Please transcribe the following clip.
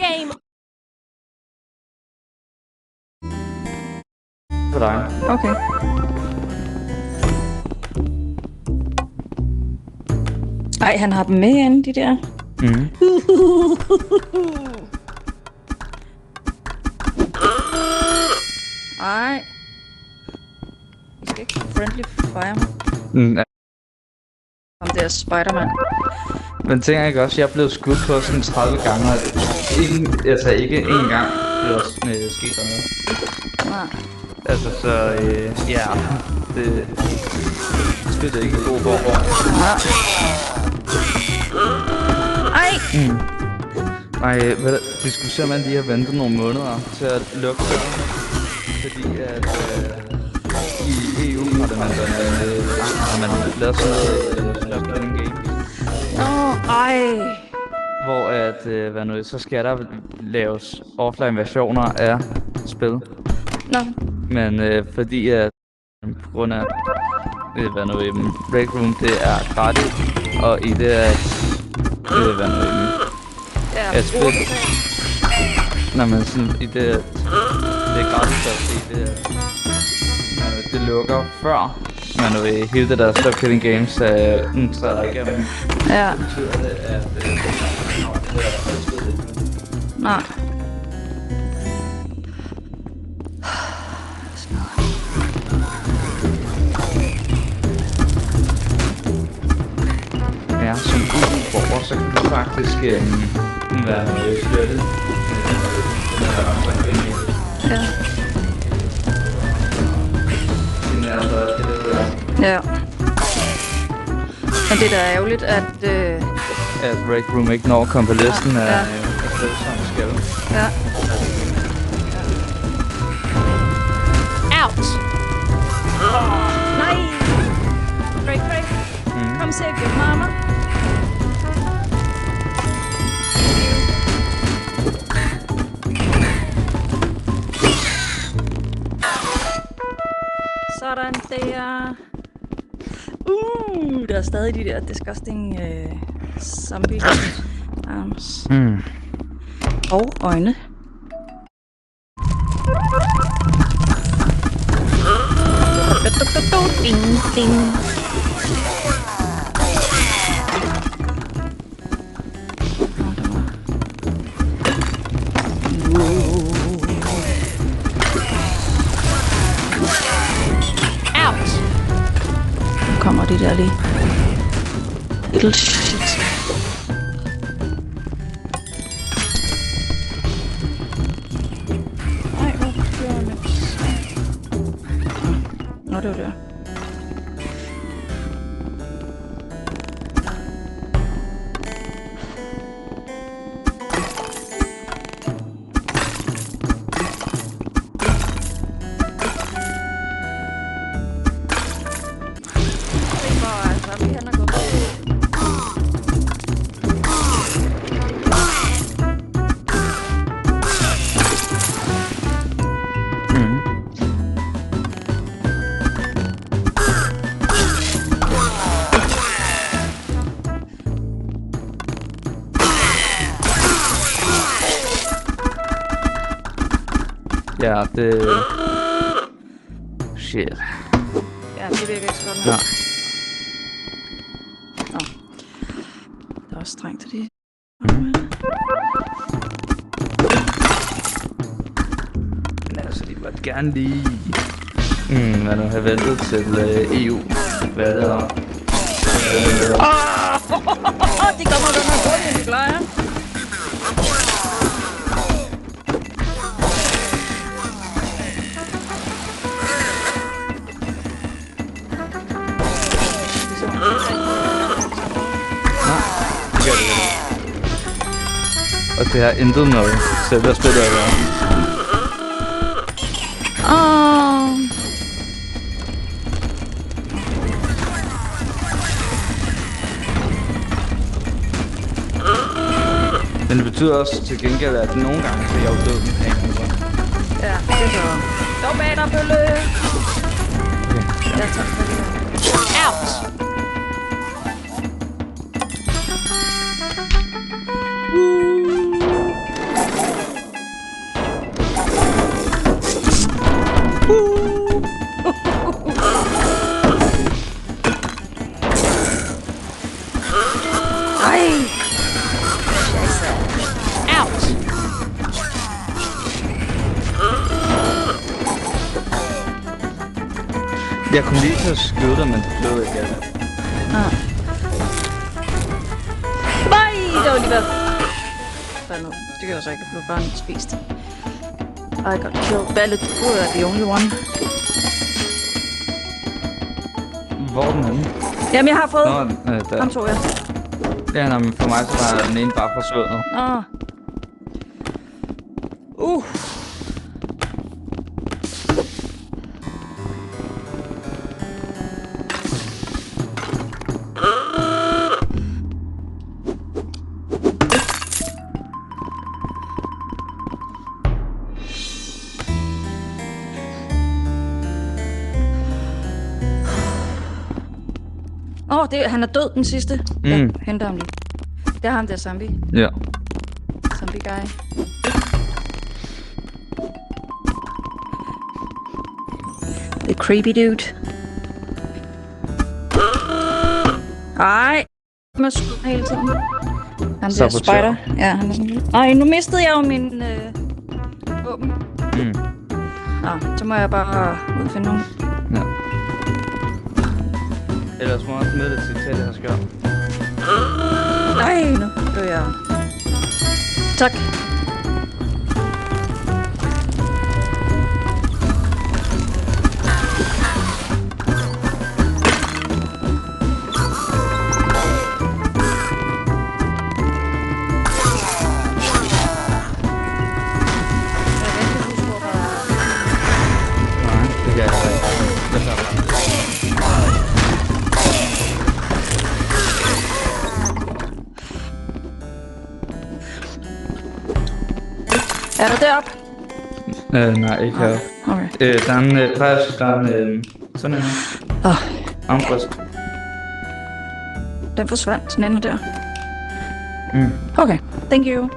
Game. For dig. Okay. Ej, han har dem med inde, de der. Mhm. Ej. Vi skal ikke friendly fire Ja. ham der Spider-Man. Men tænker jeg ikke også, jeg er blevet skudt på sådan 30 gange, og ikke en gang blev også sket der noget. Nej. Altså, så ja, det spiller ikke god for. Ej! Nej, de skulle simpelthen lige have ventet nogle måneder til at lukke det. Fordi at i EU har man lavet sådan noget Stop Killing Games. Ej! Hvor at, så skal der laves offline versioner af spil. Nå. Men fordi at på grund af Break Room, det er gratis, og i det at Ja, spil. Nej, men sådan i det at det er gratis at se det at det lukker før hele det der Stop Killing Games træder igennem. Ja. Betyder det at Nej. Ja, som EU-borger, så kan du faktisk være flyttet. Ja. Ja. Men det er da ærgerligt, at at Break Room ikke når at komme på listen af spil, som skal. Ja. Out. Nej. Break. Kom sikkert, mama. Sådan der. Der er stadig de der disgusting zombie arms. Og øjne. Ding, ding. Kommer det der lige. Little shit. Ej, hvor gjorde det? Nå, det var der. Ja, det... Shit. Ja, det virker ikke så godt. Nej. Nå. Det er også strengt til det. Men altså, de måtte gerne lige... man har ventet til EU. Hvad er det der? De kommer den her hurtigt, end de plejer. Og det har intet med selve spillet at gøre. Men det betyder også til gengæld, at nogle gange så er jeg jo død med penge. Ja, det gør. Stop bag dig, Bølle! Jeg tager det her. Out. Jeg kom lige til at skyde dig, men det blev ikke af det. Ah. Nej, det var lige ved. Faldet. Det gør så ikke, at jeg blev bare spist. I got killed. Ballet, du er the only one. Hvor er den henne? Jamen, jeg har fået. Der. Ham tog jeg. Ja, nej, men for mig så var den ene bare forsvundet. Ah. Han er død, den sidste. Jeg henter ham lige. Det er ham der zombie. Ja. Zombie guy. The creepy dude. Ej. Man skyder hele tiden. Han der spider. Ja, han er sådan lidt. Ej, nu mistede jeg jo min våben. Så må jeg bare udfinde nogen. Ja. Ellers må jeg smide det til det her skjold. Nej, nu dør jeg. Tak. Nej, det kan jeg ikke. Det er bare. Er du deroppe? Nej, ikke her. Okay. Der er en, faktisk, der er en, sådan en her. Armbrust. Den forsvandt, den ender der. Okay, thank you.